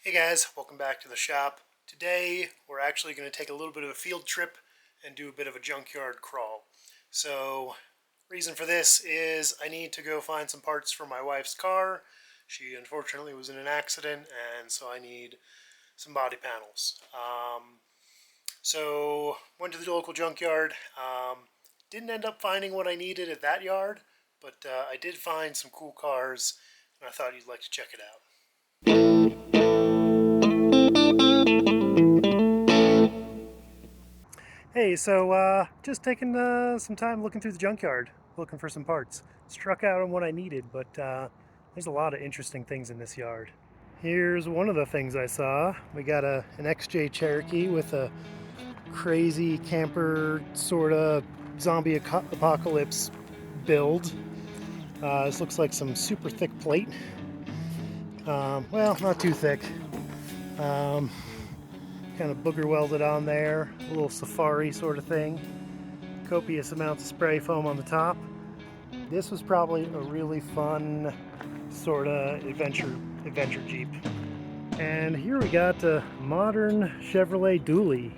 Hey guys, welcome back to the shop. Today we're actually going to take a little bit of a field trip and do a bit of a junkyard crawl. So, reason for this is I need to go find some parts for my wife's car. She unfortunately was in an accident, and so I need some body panels. So went to the local junkyard. Didn't end up finding what I needed at that yard, but I did find some cool cars, and I thought you'd like to check it out. Hey, so just taking some time looking through the junkyard, looking for some parts. Struck out on what I needed, but there's a lot of interesting things in this yard. Here's one of the things I saw. We got an XJ Cherokee with a crazy camper sort of zombie apocalypse build. This looks like some super thick plate. Well, not too thick. Kind of booger welded on there, a little safari sort of thing. Copious amounts of spray foam on the top. This was probably a really fun sort of adventure Jeep. And here we got a modern Chevrolet dually.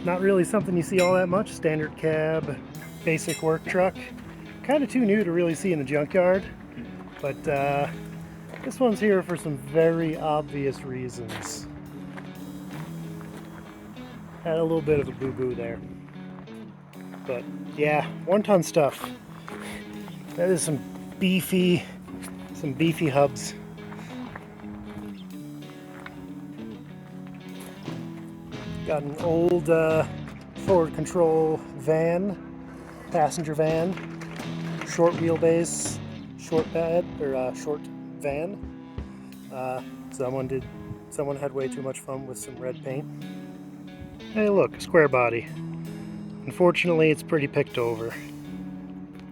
Not really something you see all that much. Standard cab, basic work truck. Kind of too new to really see in the junkyard, but this one's here for some very obvious reasons. Had a little bit of a boo-boo there. But yeah, 1-ton stuff. That is some beefy hubs. Got an old forward control van, passenger van, short wheelbase, short bed, or short van. Someone had way too much fun with some red paint. Hey look, a square body. Unfortunately, it's pretty picked over.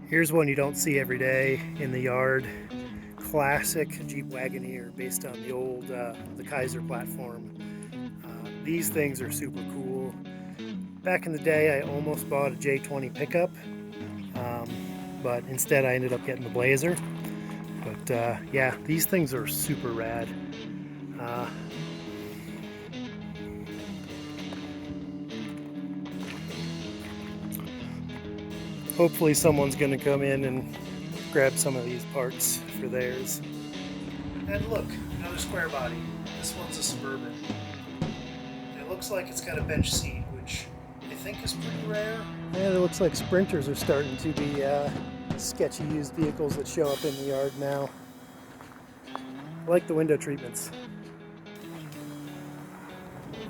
Here's one you don't see every day in the yard. Classic Jeep Wagoneer based on the old the Kaiser platform. These things are super cool. Back in the day, I almost bought a J20 pickup, but instead I ended up getting the Blazer. But yeah, these things are super rad. Hopefully someone's going to come in and grab some of these parts for theirs. And look, another square body. This one's a Suburban. And it looks like it's got a bench seat, which I think is pretty rare. And it looks like Sprinters are starting to be sketchy used vehicles that show up in the yard now. I like the window treatments.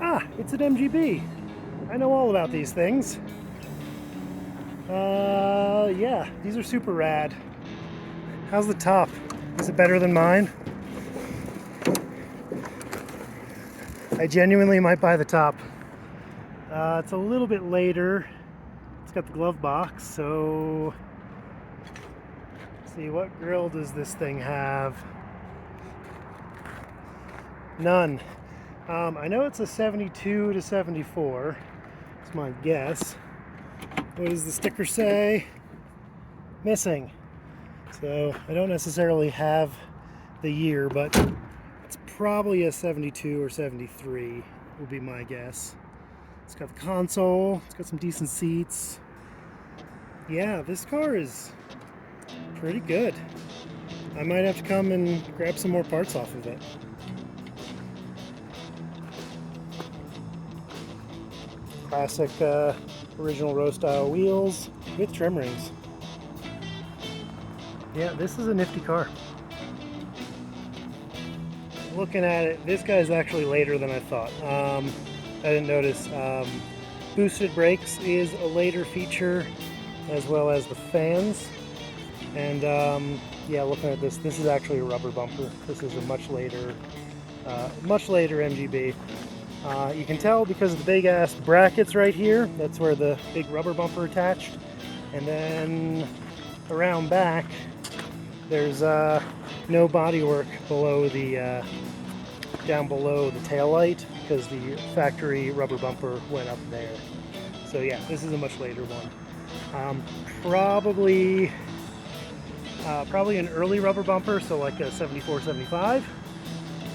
Ah, it's an MGB. I know all about these things. Yeah, these are super rad. How's the top? Is it better than mine? I genuinely might buy the top. It's a little bit later. It's got the glove box, so let's see, what grill does this thing have? None. I know it's a 72 to 74. That's my guess. What does the sticker say? Missing. So I don't necessarily have the year, but it's probably a 72 or 73 will be my guess. It's got the console. It's got some decent seats. Yeah, this car is pretty good. I might have to come and grab some more parts off of it. Classic original row style wheels with trim rings. Yeah, this is a nifty car. Looking at it, this guy's actually later than I thought. I didn't notice. Boosted brakes is a later feature, as well as the fans. And yeah, looking at this is actually a rubber bumper. This is a much later MGB. You can tell because of the big ass brackets right here. That's where the big rubber bumper attached. And then around back, there's no bodywork below the down below the taillight because the factory rubber bumper went up there. So yeah, this is a much later one. Probably Probably an early rubber bumper, so like a 74, 75,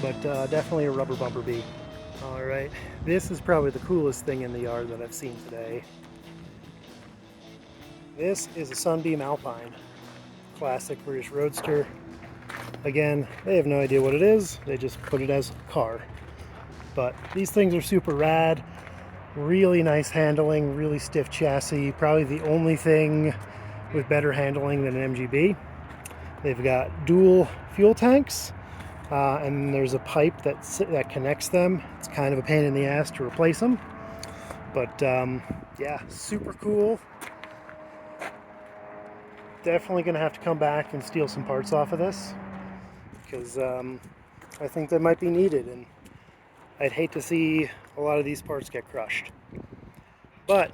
but definitely a rubber bumper B. All right, this is probably the coolest thing in the yard that I've seen today. This is a Sunbeam Alpine, classic British roadster. Again, they have no idea what it is, they just put it as a car. But these things are super rad, really nice handling, really stiff chassis, probably the only thing with better handling than an MGB. They've got dual fuel tanks, and there's a pipe that connects them. It's kind of a pain in the ass to replace them, but yeah, super cool. Definitely gonna have to come back and steal some parts off of this, because I think they might be needed, and I'd hate to see a lot of these parts get crushed. But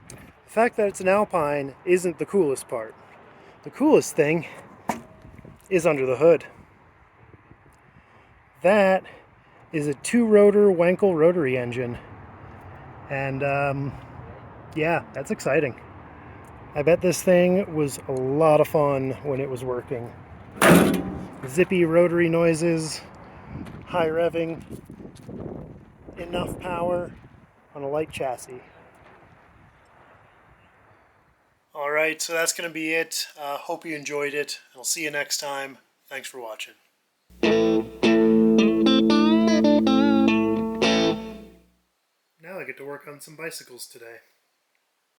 the fact that it's an Alpine isn't the coolest part. The coolest thing is under the hood. That is a 2-rotor Wankel rotary engine, and yeah, that's exciting. I bet this thing was a lot of fun when it was working. Zippy rotary noises, high revving, enough power on a light chassis. Alright, so that's going to be it. Hope you enjoyed it. I'll see you next time. Thanks for watching. Now I get to work on some bicycles today.